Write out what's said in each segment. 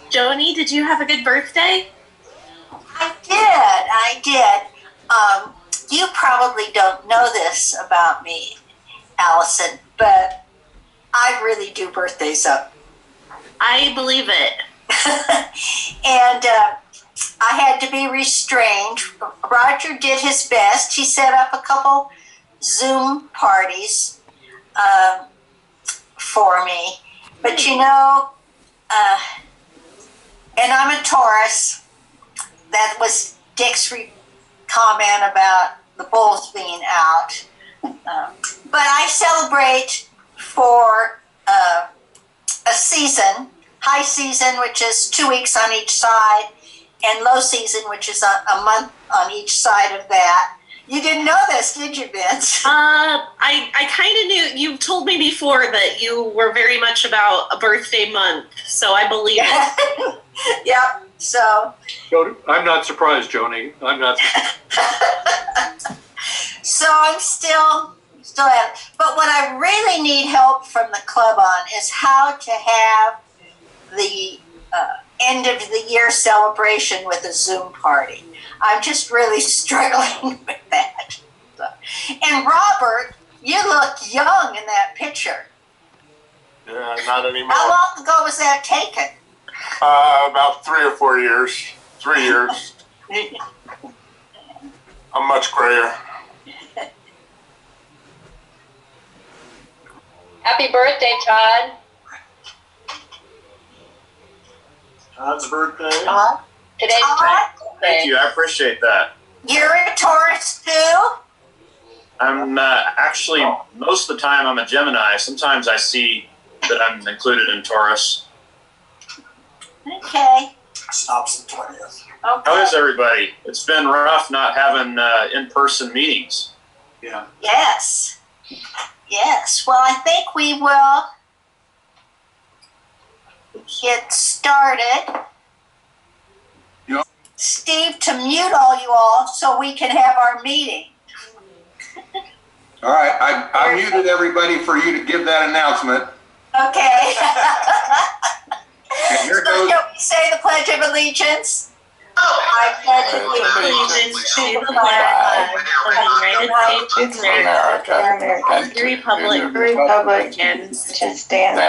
Joni, did you have a good birthday? I did. You probably don't know this about me, Allison, but I really do birthdays up. I believe it. And I had to be restrained. Roger did his best. He set up a couple Zoom parties for me. But you know, and I'm a Taurus. That was Dick's comment about the bulls being out. But I celebrate for a season, high season, which is 2 weeks on each side, and low season, which is a month on each side of that. You didn't know this, did you, Vince? I kind of knew. You told me before that you were very much about a birthday month, so I believe it. Yep. So I'm not surprised, Joni. I'm not. So I'm still at it. But what I really need help from the club on is how to have the end of the year celebration with a Zoom party. I'm just really struggling with that. And Robert, you look young in that picture. Yeah, not anymore. How long ago was that taken? About 3 or 4 years. 3 years. I'm much grayer. Happy birthday, Todd. Todd's birthday. Today's Todd? Todd's birthday. Thank you. I appreciate that. You're a Taurus too? I'm actually, most of the time I'm a Gemini. Sometimes I see that I'm included in Taurus. Okay. Stops the 20th. Okay. How is everybody? It's been rough not having in-person meetings. Yeah. Yes. Yes. Well, I think we will get started. Yeah. Steve, to mute all you all so we can have our meeting. All right, I muted everybody for you to give that announcement. Okay. And here So goes. shall we say the Pledge of Allegiance? I pledge Allegiance to the flag of the United States of America, and the republic to stand a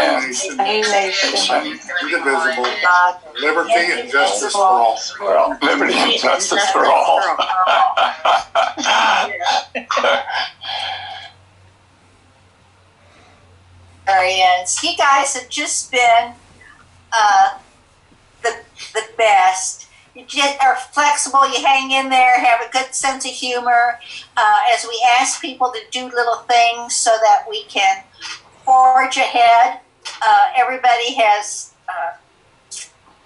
nation, Indivisible. God. Liberty and justice for all. liberty and justice for all. There he is. You guys have just been the best. You just are flexible. You hang in there, have a good sense of humor. As we ask people to do little things so that we can forge ahead, everybody has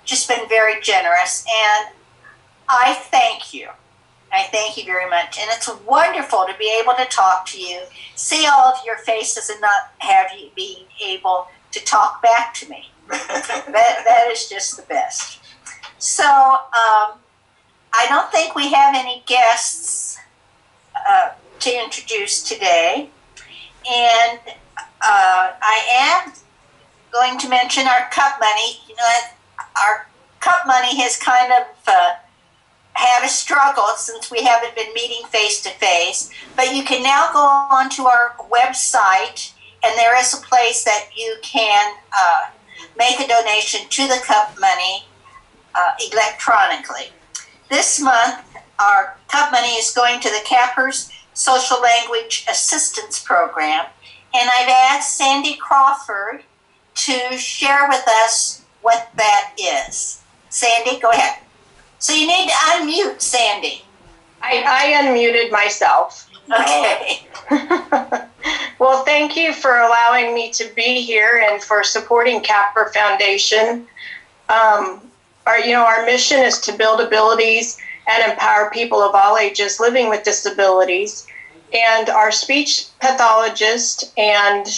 just been very generous, and I thank you. I thank you very much. And it's wonderful to be able to talk to you, see all of your faces, and not have you be able to talk back to me. That is just the best. So I don't think we have any guests to introduce today. And I am going to mention our cup money. You know, our cup money has kind of had a struggle since we haven't been meeting face to face, but you can now go onto our website, and there is a place that you can make a donation to the cup money electronically. This month, our cup money is going to the Cappers Social Language Assistance Program, and I've asked Sandy Crawford to share with us what that is. Sandy, go ahead. So you need to unmute, Sandy. I unmuted myself. Okay. Well, thank you for allowing me to be here and for supporting Capper Foundation. Our mission is to build abilities and empower people of all ages living with disabilities. And our speech pathologist and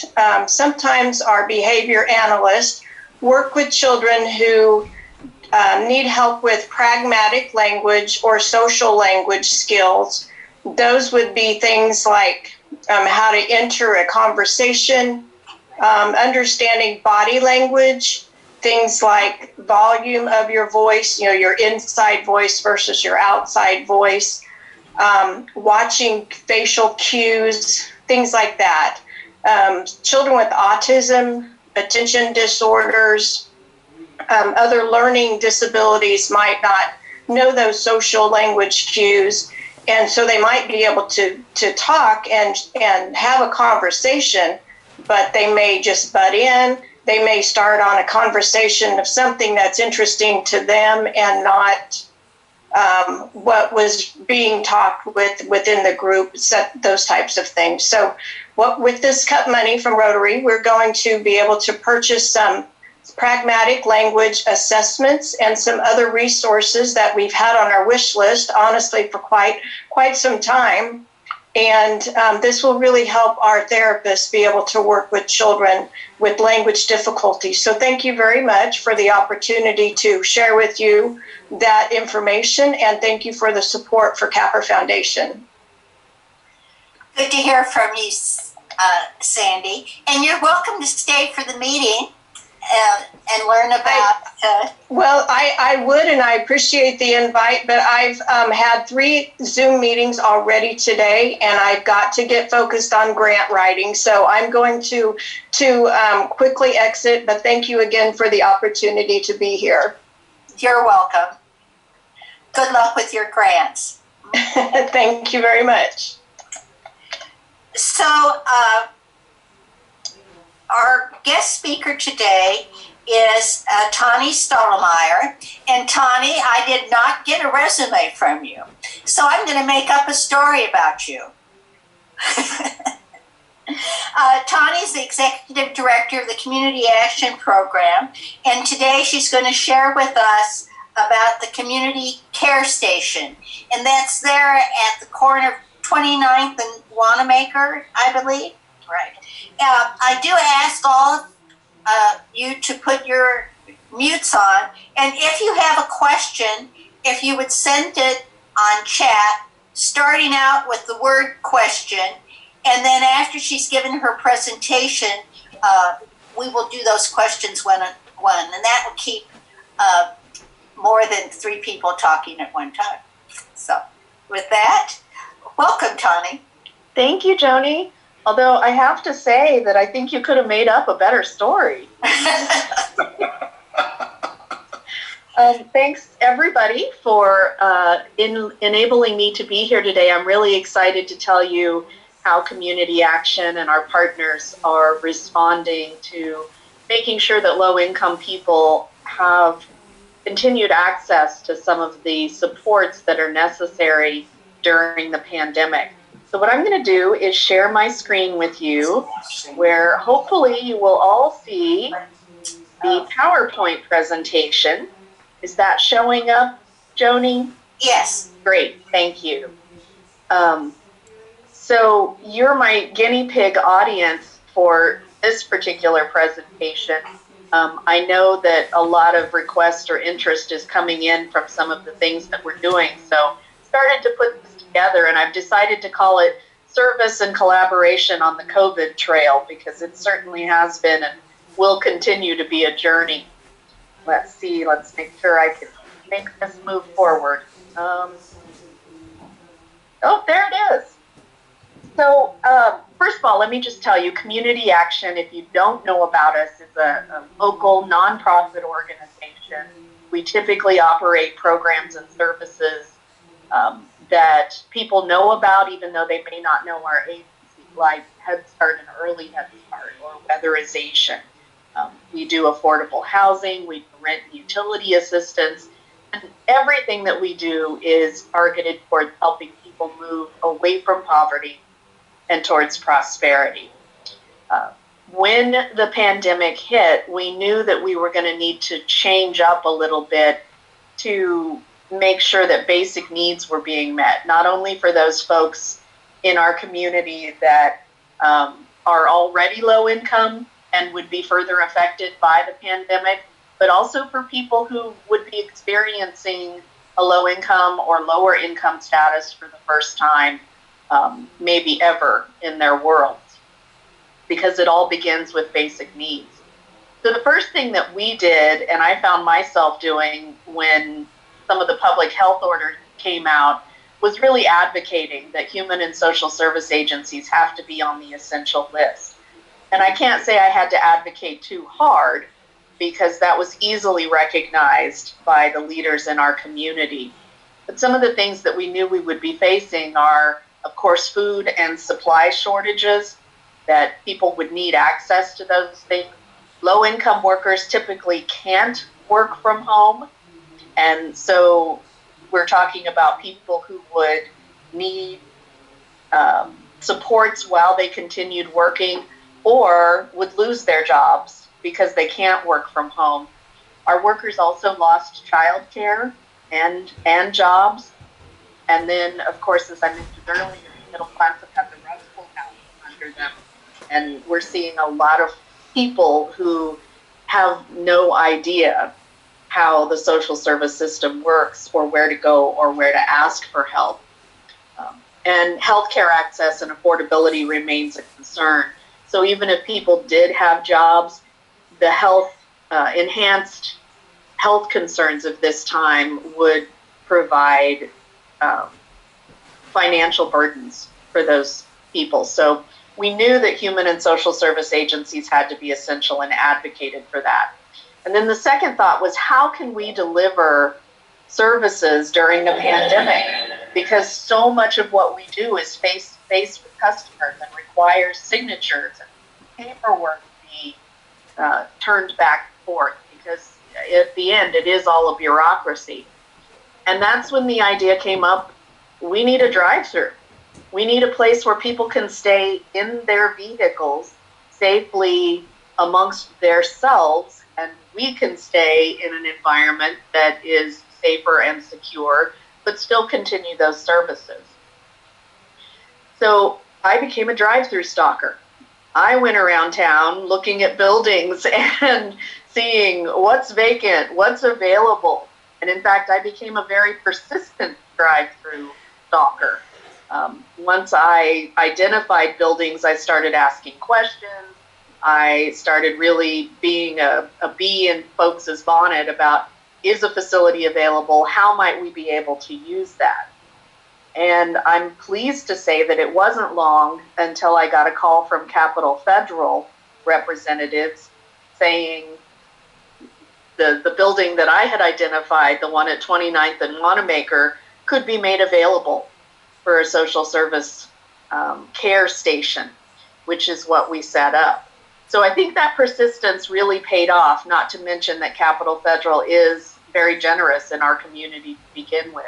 sometimes our behavior analyst work with children who need help with pragmatic language or social language skills. Those would be things like how to enter a conversation, understanding body language, things like volume of your voice, your inside voice versus your outside voice, watching facial cues, things like that. Children with autism, attention disorders, other learning disabilities might not know those social language cues, and so they might be able to talk and have a conversation, but they may just butt in. They may start on a conversation of something that's interesting to them and not what was being talked within the group, those types of things. So with this CUP money from Rotary, we're going to be able to purchase some pragmatic language assessments and some other resources that we've had on our wish list, honestly, for quite some time. And this will really help our therapists be able to work with children with language difficulties. So thank you very much for the opportunity to share with you that information, and thank you for the support for Capper Foundation. Good to hear from you, Sandy. And you're welcome to stay for the meeting and learn about... Well, I would, and I appreciate the invite, but I've had 3 Zoom meetings already today, and I've got to get focused on grant writing. So I'm going to quickly exit, but thank you again for the opportunity to be here. You're welcome. Good luck with your grants. Thank you very much. So our guest speaker today is Tawny Stottlemire. And Tawny, I did not get a resume from you, so I'm going to make up a story about you. Tawny is the Executive Director of the Community Action Program, and today she's going to share with us about the Community Care Station, and that's there at the corner of 29th and Wanamaker, I believe. Right. I do ask all of you to put your mutes on, and if you have a question, if you would send it on chat, starting out with the word question, and then after she's given her presentation, we will do those questions one, and that will keep more than 3 people talking at one time. So with that, welcome, Tawny. Thank you, Joni. Although I have to say that I think you could have made up a better story. Thanks, everybody, for enabling me to be here today. I'm really excited to tell you how Community Action and our partners are responding to making sure that low-income people have continued access to some of the supports that are necessary during the pandemic. So what I'm going to do is share my screen with you, where hopefully you will all see the PowerPoint presentation. Is that showing up, Joni? Yes. Great, thank you. So you're my guinea pig audience for this particular presentation. I know that a lot of request or interest is coming in from some of the things that we're doing. So started to put this together, and I've decided to call it Service and Collaboration on the COVID Trail, because it certainly has been and will continue to be a journey. Let's see, let's make sure I can make this move forward. Oh, there it is. So first of all, let me just tell you, Community Action, if you don't know about us, is a local nonprofit organization. We typically operate programs and services that people know about, even though they may not know our agency, like Head Start and Early Head Start or weatherization. We do affordable housing, we do rent and utility assistance, and everything that we do is targeted towards helping people move away from poverty and towards prosperity. When the pandemic hit, we knew that we were going to need to change up a little bit to make sure that basic needs were being met, not only for those folks in our community that are already low income and would be further affected by the pandemic, but also for people who would be experiencing a low income or lower income status for the first time, maybe ever in their world, because it all begins with basic needs. So the first thing that we did, and I found myself doing when some of the public health orders came out, was really advocating that human and social service agencies have to be on the essential list. And I can't say I had to advocate too hard, because that was easily recognized by the leaders in our community. But some of the things that we knew we would be facing are, of course, food and supply shortages, that people would need access to those things. Low-income workers typically can't work from home. And so we're talking about people who would need supports while they continued working, or would lose their jobs because they can't work from home. Our workers also lost childcare and jobs. And then, of course, as I mentioned earlier, middle class have had the rug pulled out under them. And we're seeing a lot of people who have no idea how the social service system works, or where to go, or where to ask for help. And healthcare access and affordability remains a concern. So even if people did have jobs, the enhanced health concerns of this time would provide financial burdens for those people. So we knew that human and social service agencies had to be essential, and advocated for that. And then the second thought was, how can we deliver services during the pandemic? Because so much of what we do is face with customers and requires signatures and paperwork to be turned back and forth, because at the end it is all a bureaucracy. And that's when the idea came up, we need a drive-through. We need a place where people can stay in their vehicles safely amongst themselves, and we can stay in an environment that is safer and secure, but still continue those services. So I became a drive-through stalker. I went around town looking at buildings and seeing what's vacant, what's available. And in fact, I became a very persistent drive-through stalker. Once I identified buildings, I started asking questions. I started really being a bee in folks' bonnet about, is a facility available? How might we be able to use that? And I'm pleased to say that it wasn't long until I got a call from Capital Federal representatives saying the building that I had identified, the one at 29th and Wanamaker, could be made available for a social service care station, which is what we set up. So I think that persistence really paid off, not to mention that Capital Federal is very generous in our community to begin with.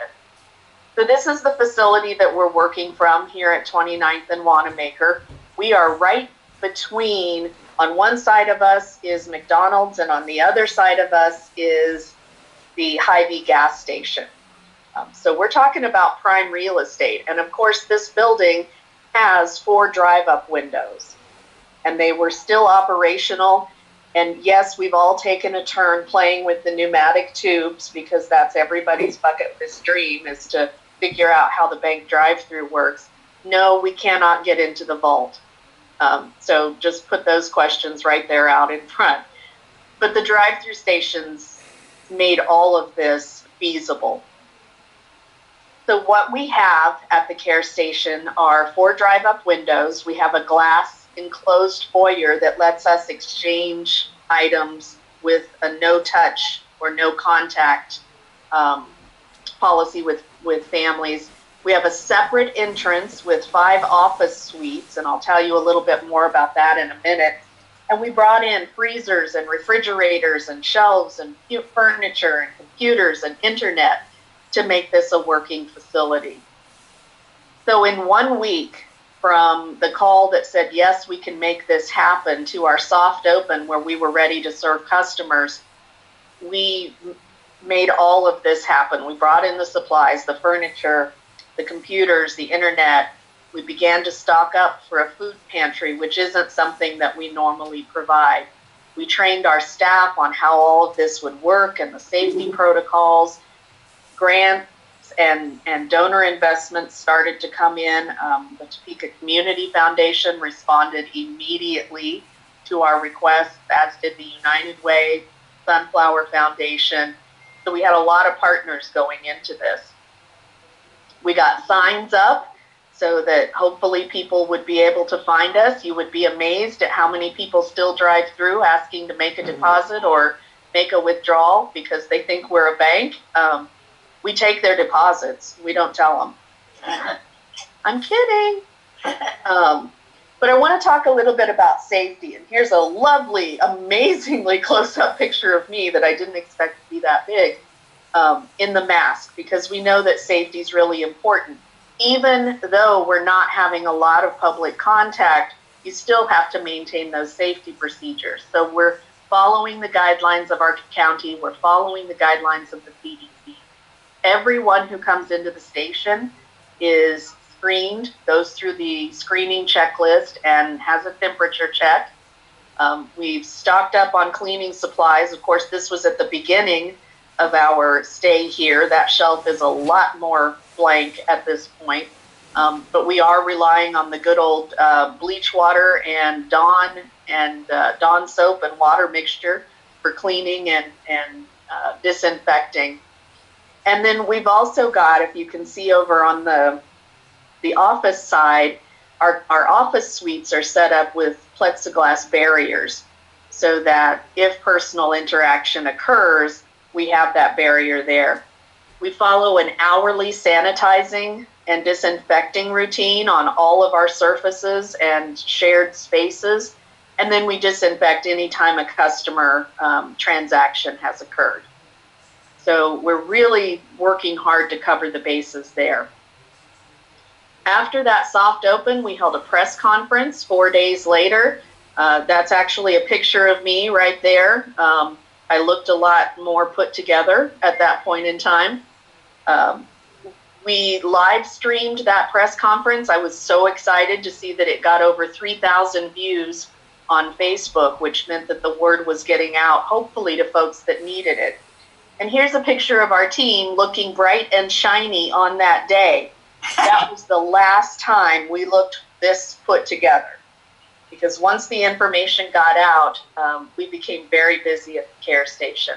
So this is the facility that we're working from here at 29th and Wanamaker. We are right between, on one side of us is McDonald's, and on the other side of us is the Hy-Vee gas station. So we're talking about prime real estate. And of course, this building has 4 drive-up windows, and they were still operational. And yes, we've all taken a turn playing with the pneumatic tubes, because that's everybody's bucket list dream, is to figure out how the bank drive-through works. No, we cannot get into the vault. So just put those questions right there out in front. But the drive-through stations made all of this feasible. So what we have at the care station are 4 drive-up windows. We have a glass enclosed foyer that lets us exchange items with a no-touch or no-contact policy with families. We have a separate entrance with 5 office suites, and I'll tell you a little bit more about that in a minute. And we brought in freezers and refrigerators and shelves and furniture and computers and internet to make this a working facility. So in 1 week, from the call that said, yes, we can make this happen, to our soft open where we were ready to serve customers, we made all of this happen. We brought in the supplies, the furniture, the computers, the internet. We began to stock up for a food pantry, which isn't something that we normally provide. We trained our staff on how all of this would work and the safety protocols. Grants and donor investments started to come in. The Topeka Community Foundation responded immediately to our requests, as did the United Way, Sunflower Foundation. So we had a lot of partners going into this. We got signs up so that hopefully people would be able to find us. You would be amazed at how many people still drive through asking to make a deposit or make a withdrawal because they think we're a bank. We take their deposits. We don't tell them. I'm kidding. But I want to talk a little bit about safety. And here's a lovely, amazingly close-up picture of me that I didn't expect to be that big in the mask, because we know that safety is really important. Even though we're not having a lot of public contact, you still have to maintain those safety procedures. So we're following the guidelines of our county. We're following the guidelines of the CDC. Everyone who comes into the station is screened, goes through the screening checklist, and has a temperature check. We've stocked up on cleaning supplies. Of course, this was at the beginning of our stay here. That shelf is a lot more blank at this point. But we are relying on the good old bleach water and Dawn soap and water mixture for cleaning and disinfecting. And then we've also got, if you can see over on the office side, our office suites are set up with plexiglass barriers so that if personal interaction occurs, we have that barrier there. We follow an hourly sanitizing and disinfecting routine on all of our surfaces and shared spaces. And then we disinfect anytime a customer transaction has occurred. So we're really working hard to cover the bases there. After that soft open, we held a press conference 4 days later. That's actually a picture of me right there. I looked a lot more put together at that point in time. We live streamed that press conference. I was so excited to see that it got over 3,000 views on Facebook, which meant that the word was getting out, hopefully to folks that needed it. And here's a picture of our team looking bright and shiny on that day. That was the last time we looked this put together, because once the information got out, we became very busy at the care station.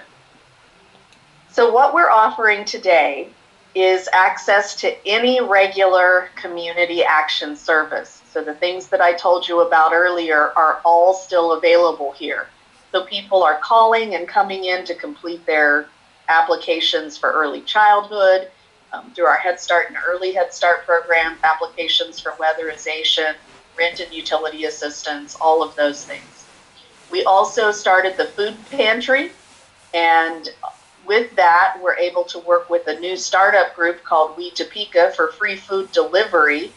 So what we're offering today is access to any regular community action service. So the things that I told you about earlier are all still available here. So people are calling and coming in to complete their applications for early childhood, through our Head Start and Early Head Start programs, applications for weatherization, rent and utility assistance, all of those things. We also started the food pantry, and with that, we're able to work with a new startup group called We Topeka for free food delivery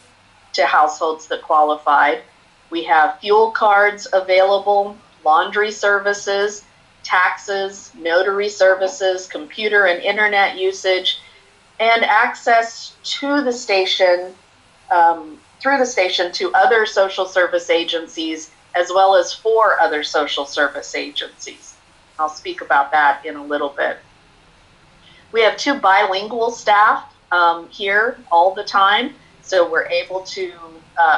to households that qualified. We have fuel cards available, laundry services, taxes, notary services, computer and internet usage, and access to the station, through the station, to other social service agencies, as well as 4 other social service agencies. I'll speak about that in a little bit. We have 2 bilingual staff here all the time, so we're able to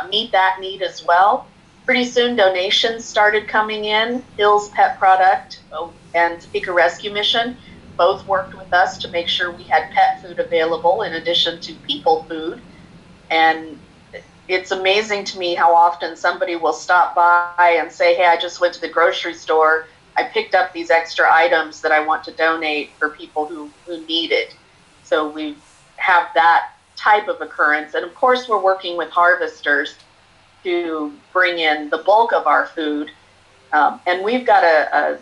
meet that need as well. Pretty soon, donations started coming in. Hill's Pet Product and Topeka Rescue Mission both worked with us to make sure we had pet food available in addition to people food. And it's amazing to me how often somebody will stop by and say, hey, I just went to the grocery store. I picked up these extra items that I want to donate for people who need it. So we have that type of occurrence. And of course, we're working with harvesters to bring in the bulk of our food. And we've got a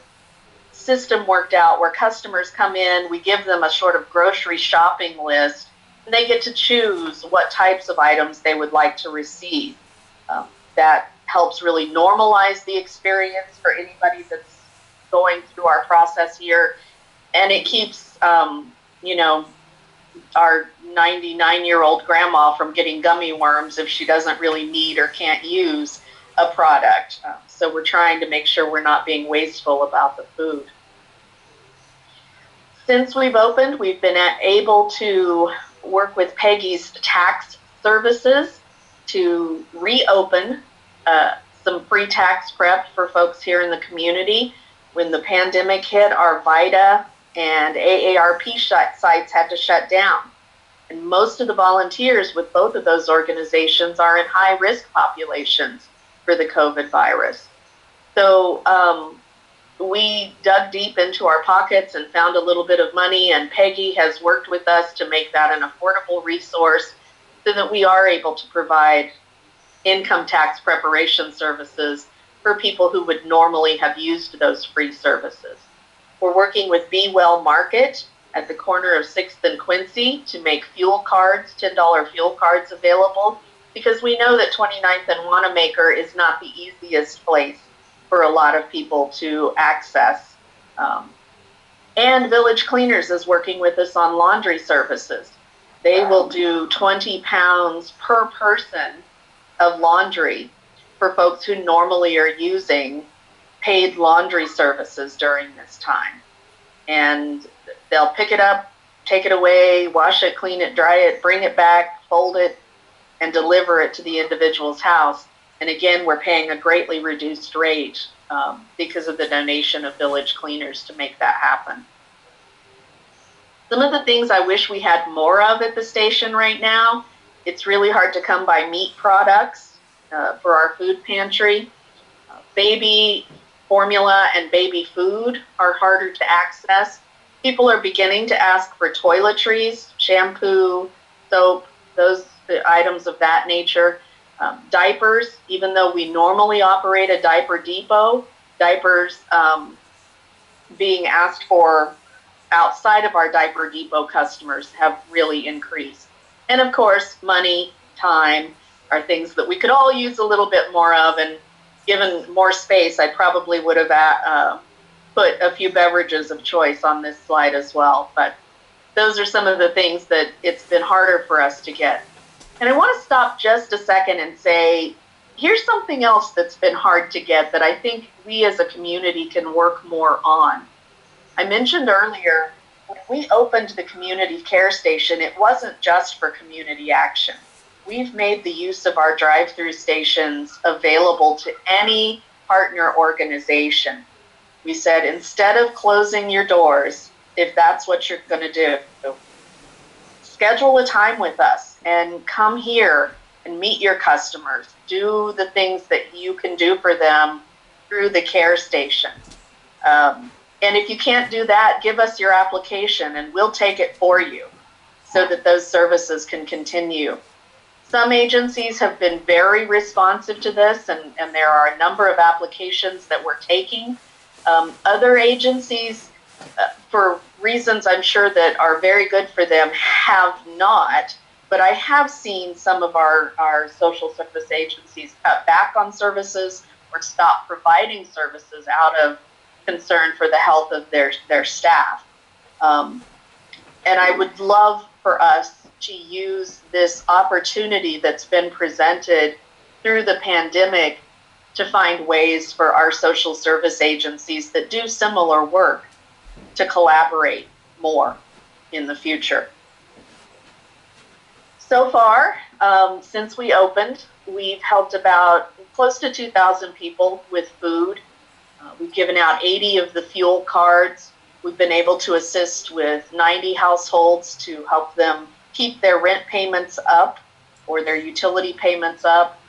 system worked out where customers come in, we give them a sort of grocery shopping list, and they get to choose what types of items they would like to receive. That helps really normalize the experience for anybody that's going through our process here. And it keeps, our 99-year-old grandma from getting gummy worms if she doesn't really need or can't use a product. So we're trying to make sure we're not being wasteful about the food. Since we've opened, we've been able to work with Peggy's tax services to reopen some free tax prep for folks here in the community. When the pandemic hit, our VITA and AARP sites had to shut down. And most of the volunteers with both of those organizations are in high-risk populations for the COVID virus. So we dug deep into our pockets and found a little bit of money, and Peggy has worked with us to make that an affordable resource so that we are able to provide income tax preparation services for people who would normally have used those free services. We're working with Be Well Market at the corner of 6th and Quincy to make fuel cards, $10 fuel cards available, because we know that 29th and Wanamaker is not the easiest place for a lot of people to access. And Village Cleaners is working with us on laundry services. They will do 20 pounds per person of laundry for folks who normally are using paid laundry services during this time. And they'll pick it up, take it away, wash it, clean it, dry it, bring it back, fold it, and deliver it to the individual's house. And again, we're paying a greatly reduced rate because of the donation of Village Cleaners to make that happen. Some of the things I wish we had more of at the station right now, it's really hard to come by meat products for our food pantry. Baby formula and baby food are harder to access. People are beginning to ask for toiletries, shampoo, soap, those items of that nature. Diapers, even though we normally operate a diaper depot, diapers being asked for outside of our diaper depot customers have really increased. And of course, money, time are things that we could all use a little bit more of, and given more space, I probably would have put a few beverages of choice on this slide as well. But those are some of the things that it's been harder for us to get. And I want to stop just a second and say, here's something else that's been hard to get that I think we as a community can work more on. I mentioned earlier, when we opened the community care station, it wasn't just for community action. We've made the use of our drive-through stations available to any partner organization. We said, instead of closing your doors, if that's what you're going to do, schedule a time with us and come here and meet your customers. Do the things that you can do for them through the care station. And if you can't do that, give us your application and we'll take it for you so that those services can continue. Some agencies have been very responsive to this, and there are a number of applications that we're taking. Other agencies, for reasons I'm sure that are very good for them, have not. But I have seen some of our social service agencies cut back on services or stop providing services out of concern for the health of their staff. And I would love for us to use this opportunity that's been presented through the pandemic to find ways for our social service agencies that do similar work to collaborate more in the future. So far, since we opened, we've helped about close to 2,000 people with food. We've given out 80 of the fuel cards. We've been able to assist with 90 households to help them keep their rent payments up or their utility payments up.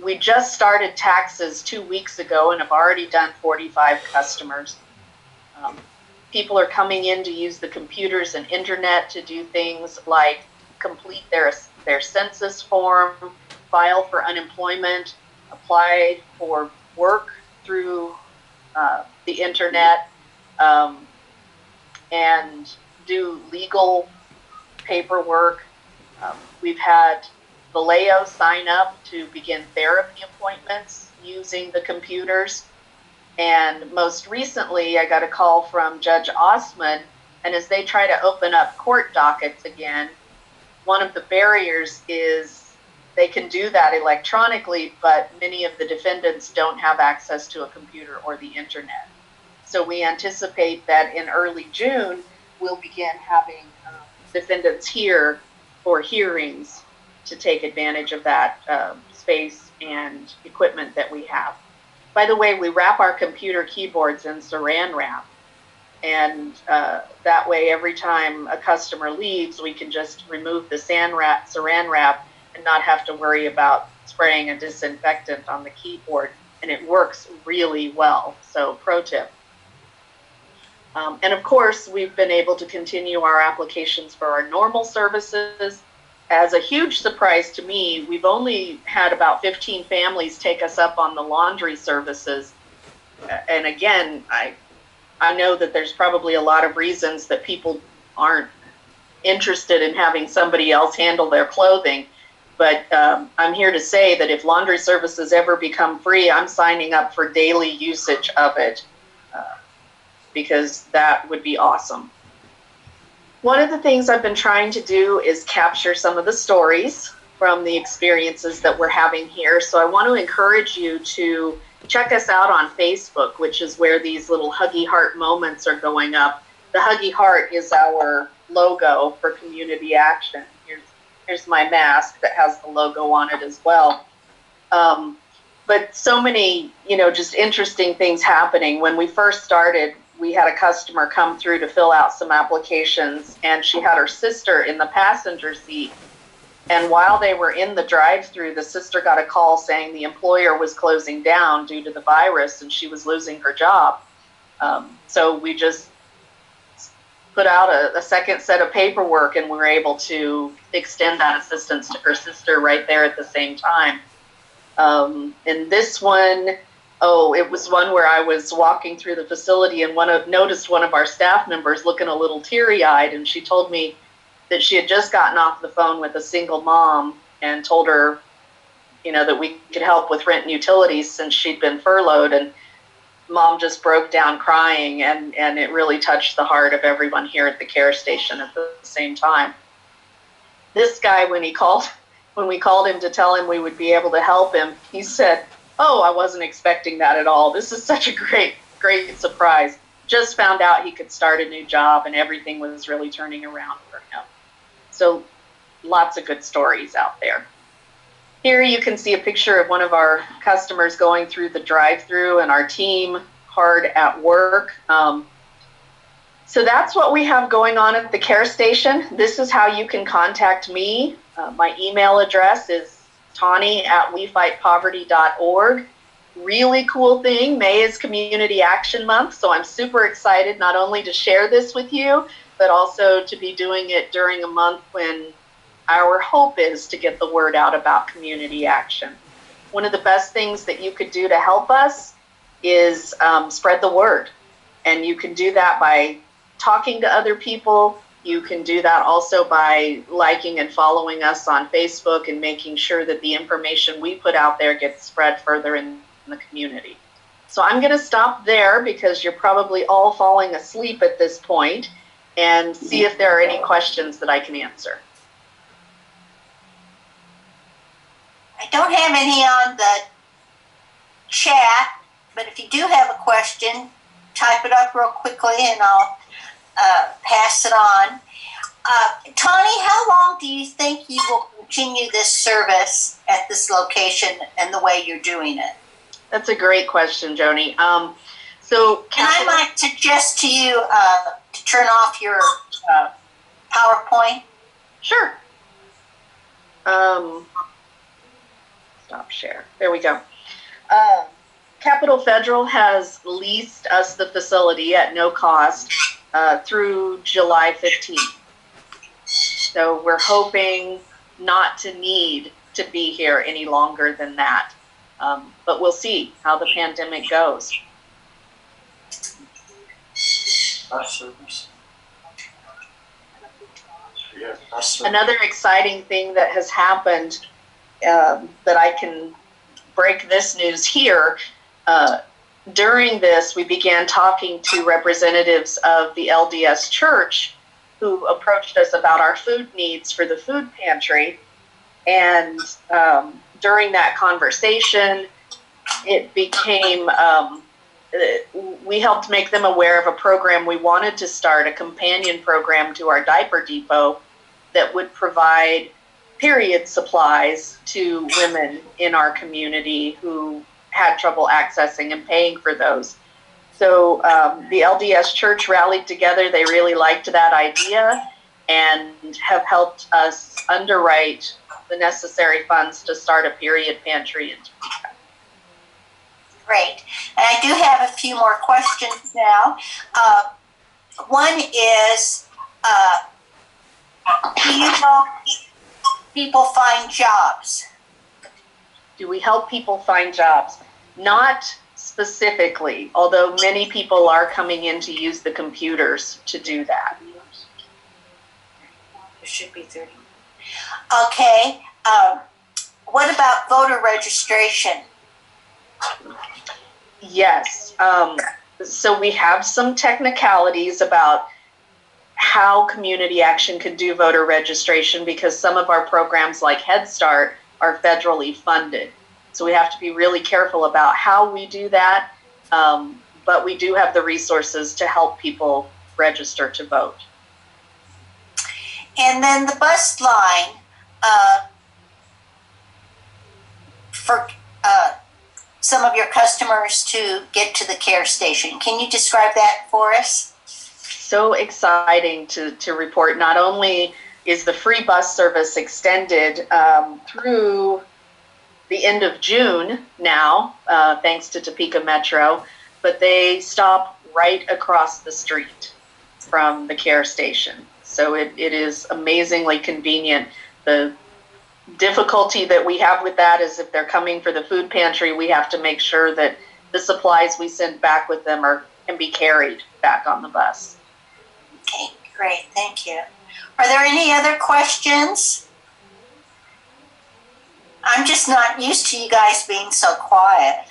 We just started taxes 2 weeks ago and have already done 45 customers. People are coming in to use the computers and internet to do things like complete their census form, file for unemployment, apply for work through the internet, and do legal paperwork. We've had Vallejo sign up to begin therapy appointments using the computers. And most recently, I got a call from Judge Osman, and as they try to open up court dockets again, one of the barriers is they can do that electronically, but many of the defendants don't have access to a computer or the internet. So we anticipate that in early June, we'll begin having defendants here for hearings to take advantage of that space and equipment that we have. By the way, we wrap our computer keyboards in saran wrap. And that way, every time a customer leaves, we can just remove the saran wrap and not have to worry about spraying a disinfectant on the keyboard. And it works really well. So, pro tip. And of course, we've been able to continue our applications for our normal services. As a huge surprise to me, we've only had about 15 families take us up on the laundry services. And again, I know that there's probably a lot of reasons that people aren't interested in having somebody else handle their clothing. But I'm here to say that if laundry services ever become free, I'm signing up for daily usage of it because that would be awesome. One of the things I've been trying to do is capture some of the stories from the experiences that we're having here. So I want to encourage you to check us out on Facebook, which is where these little huggy heart moments are going up. The huggy heart is our logo for community action. Here's my mask that has the logo on it as well. But so many, just interesting things happening. When we first started, we had a customer come through to fill out some applications, and she had her sister in the passenger seat. And while they were in the drive-through, the sister got a call saying the employer was closing down due to the virus and she was losing her job. So we just put out a second set of paperwork, and we were able to extend that assistance to her sister right there at the same time. And this one, it was one where I was walking through the facility and noticed one of our staff members looking a little teary-eyed, and she told me that she had just gotten off the phone with a single mom and told her, that we could help with rent and utilities since she'd been furloughed. And mom just broke down crying, and it really touched the heart of everyone here at the care station at the same time. This guy, when we called him to tell him we would be able to help him, he said, "Oh, I wasn't expecting that at all. This is such a great, great surprise. Just found out he could start a new job and everything was really turning around for him." So lots of good stories out there. Here you can see a picture of one of our customers going through the drive-through and our team hard at work. So that's what we have going on at the care station. This is how you can contact me. My email address is tawny@wefightpoverty.org. Really cool thing, May is Community Action Month, so I'm super excited not only to share this with you, but also to be doing it during a month when our hope is to get the word out about community action. One of the best things that you could do to help us is spread the word. And you can do that by talking to other people. You can do that also by liking and following us on Facebook and making sure that the information we put out there gets spread further in the community. So I'm going to stop there because you're probably all falling asleep at this point, and see if there are any questions that I can answer. I don't have any on the chat, but if you do have a question, type it up real quickly and I'll pass it on. Tawny, how long do you think you will continue this service at this location and the way you're doing it? That's a great question, Joni. So I might suggest to you to turn off your PowerPoint. Sure. Stop share. There we go. Capital Federal has leased us the facility at no cost through July 15th. So we're hoping not to need to be here any longer than that. But we'll see how the pandemic goes. Another exciting thing that has happened that I can break this news here. During this, we began talking to representatives of the LDS Church who approached us about our food needs for the food pantry. And during that conversation, it became, we helped make them aware of a program we wanted to start, a companion program to our diaper depot that would provide period supplies to women in our community who had trouble accessing and paying for those. So the LDS Church rallied together. They really liked that idea and have helped us underwrite the necessary funds to start a period pantry in Topeka. Great. And I do have a few more questions now. One is, do you help people find jobs? Do we help people find jobs? Not specifically, although many people are coming in to use the computers to do that. There should be 30. Okay. What about voter registration? Yes. So we have some technicalities about how community action can do voter registration because some of our programs like Head Start are federally funded. So we have to be really careful about how we do that. But we do have the resources to help people register to vote. And then the bus line for some of your customers to get to the care station. Can you describe that for us? So exciting to report. Not only is the free bus service extended through the end of June now, thanks to Topeka Metro, but they stop right across the street from the care station. So it is amazingly convenient. The difficulty that we have with that is if they're coming for the food pantry, we have to make sure that the supplies we send back with them can be carried back on the bus. Okay, great, thank you. Are there any other questions? I'm just not used to you guys being so quiet.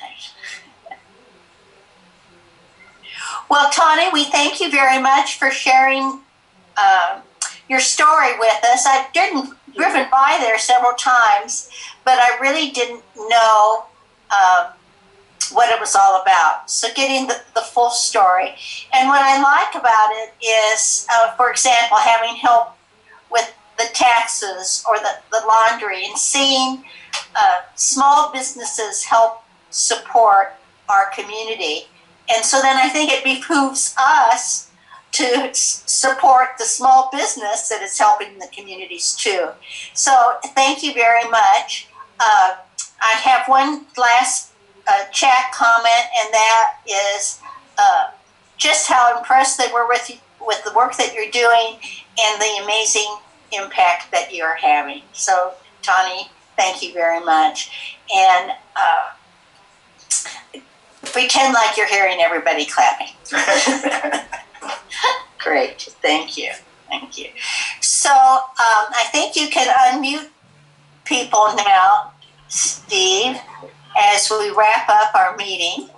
Well, Tawny, we thank you very much for sharing your story with us. I've driven by there several times, but I really didn't know what it was all about. So getting the full story. And what I like about it is, for example, having help with the taxes or the laundry and seeing small businesses help support our community. And so then I think it behooves us to support the small business that is helping the communities too. So thank you very much. I have one last chat comment, and that is just how impressed they were with you, with the work that you're doing and the amazing impact that you're having. So Tawny, thank you very much. And pretend like you're hearing everybody clapping. Great, thank you, thank you. So I think you can unmute people now, Steve, as we wrap up our meeting.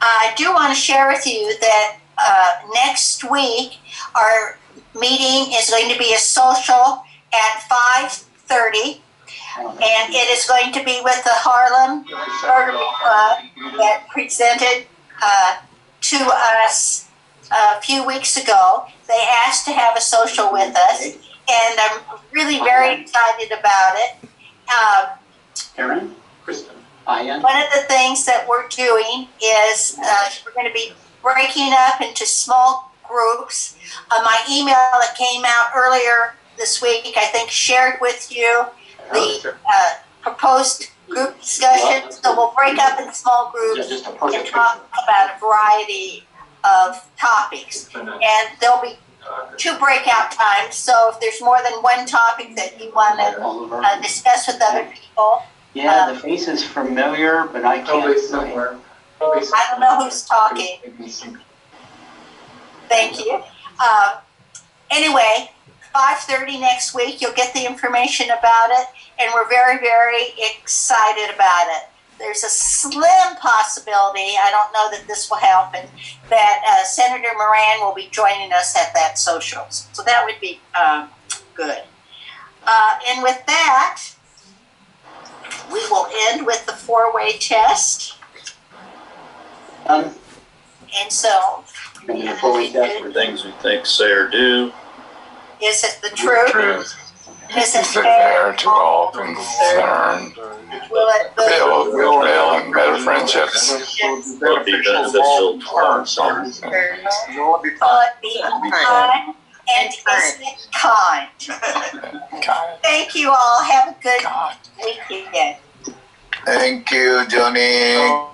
I do want to share with you that next week our meeting is going to be a social at 5:30. And it is going to be with the Harlem Rotary Club that presented to us a few weeks ago. They asked to have a social with us, and I'm really very excited about it. Aaron? Kristen? Ian? One of the things that we're doing is we're going to be breaking up into small groups. My email that came out earlier this week, I think, shared with you the proposed group discussion. So we'll break up in small groups and talk about a variety of topics. And there'll be 2 breakout times. So if there's more than one topic that you want to discuss with other people. Yeah, the face is familiar, but I can't say. I don't know who's talking. Thank you. Anyway, 5:30 next week, you'll get the information about it, and we're very, very excited about it. There's a slim possibility, I don't know that this will happen, that Senator Moran will be joining us at that social. So that would be good. And with that, we will end with the 4-way test. And so, Things we think, say, or do. is it the truth? Is Is it fair to all concerned? Will it Build goodwill and better friendships. Will it be beneficial to all concerned? Will it be fun? And is it kind? God. Thank you all. Have a good God. weekend. Thank you, Joni.